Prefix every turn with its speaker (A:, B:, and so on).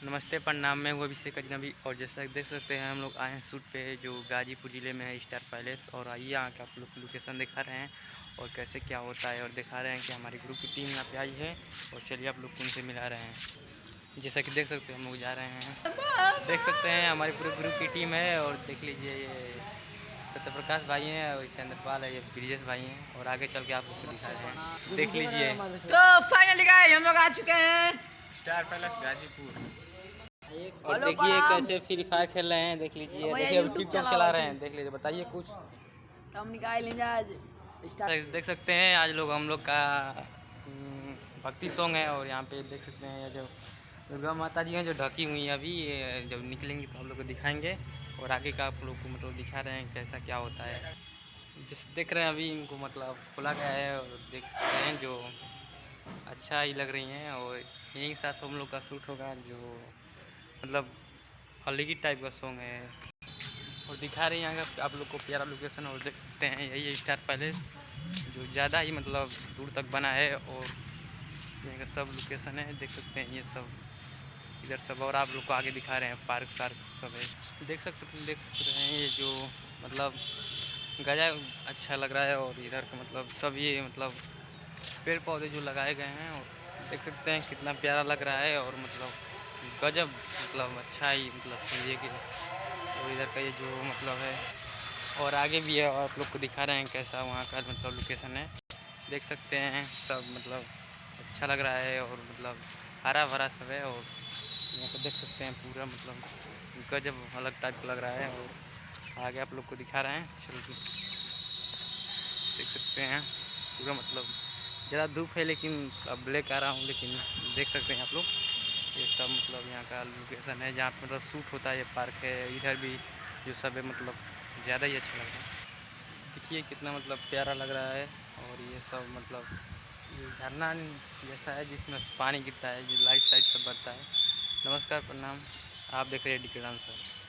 A: नमस्ते, प्रणाम। मैं हूँ अभिषेक अजनबी और जैसा कि देख सकते हैं हम लोग आए हैं शूट पे जो गाजीपुर ज़िले में है स्टार पैलेस। और आइए यहाँ के आप लोग लोकेशन दिखा रहे हैं और कैसे क्या होता है और दिखा रहे हैं कि हमारी ग्रुप की टीम यहाँ पे आई है। और चलिए आप लोग उनसे मिला रहे हैं। जैसा कि देख सकते हैं हम लोग जा रहे हैं, देख सकते हैं हमारी पूरी ग्रुप की टीम है। और देख लीजिए ये सत्यप्रकाश भाई हैं और चंद्रपाल है, ये ब्रिजेश भाई हैं। और आगे चल के आप उसको दिखा रहे हैं, देख लीजिए।
B: तो फाइनली गाइस हम लोग आ चुके हैं
C: स्टार पैलेस गाजीपुर।
A: और देखिए कैसे फ्री फायर खेल रहे हैं, देख लीजिए। देखिए अभी टिकटॉक चला रहे हैं, देख लीजिए। बताइए कुछ।
B: तो हम निकाल लेंगे आज
A: देख सकते हैं आज लोग हम लोग का भक्ति सॉन्ग है। और यहाँ पे देख सकते हैं ये जो दुर्गा माता जी हैं जो ढकी हुई हैं अभी, ये जब निकलेंगे तो हम लोग को दिखाएंगे। और आगे का आप लोग को मतलब दिखा रहे हैं कैसा क्या होता है। जैसे देख रहे हैं अभी इनको मतलब खोला गया है और देख सकते हैं जो अच्छा ही लग रही हैं। और यहीं के साथ हम लोग का शूट होगा जो मतलब अलग ही टाइप का सॉन्ग है। और दिखा रहे हैं यहाँ का आप लोग को प्यारा लोकेशन। और देख सकते हैं यही है स्टार पैलेस जो ज़्यादा ही मतलब दूर तक बना है। और यहाँ का सब लोकेशन है, देख सकते हैं ये सब इधर सब। और आप लोग को आगे दिखा रहे हैं पार्क सार्क सब है, देख सकते हैं ये जो मतलब गजब अच्छा लग रहा है। और इधर का मतलब सब ये मतलब पेड़ पौधे जो लगाए गए हैं और देख सकते हैं कितना प्यारा लग रहा है। और मतलब गजब मतलब अच्छा ही मतलब समझिए कि। और इधर का ये जो मतलब है और आगे भी है और आप लोग को दिखा रहे हैं कैसा वहाँ का मतलब लोकेशन है, देख सकते हैं सब मतलब अच्छा लग रहा है। और मतलब हरा भरा सब है। और यहाँ पर देख सकते हैं पूरा मतलब गजब अलग टाइप का लग रहा है। और आगे आप लोग को दिखा रहे हैं, चलो देख सकते हैं पूरा मतलब ज़्यादा धूप है लेकिन अब ब्लैक आ रहा हूँ। लेकिन देख सकते हैं आप लोग ये सब मतलब यहाँ का लोकेशन है जहाँ पर मतलब शूट होता है। ये पार्क है, इधर भी जो सब है मतलब ज़्यादा ही अच्छा लग रहा है। देखिए कितना मतलब प्यारा लग रहा है। और ये सब मतलब ये झरना जैसा है जिसमें पानी गिरता है, जो लाइट साइड से बढ़ता है। नमस्कार, प्रणाम। आप देख रहे हैं डी के डांसर।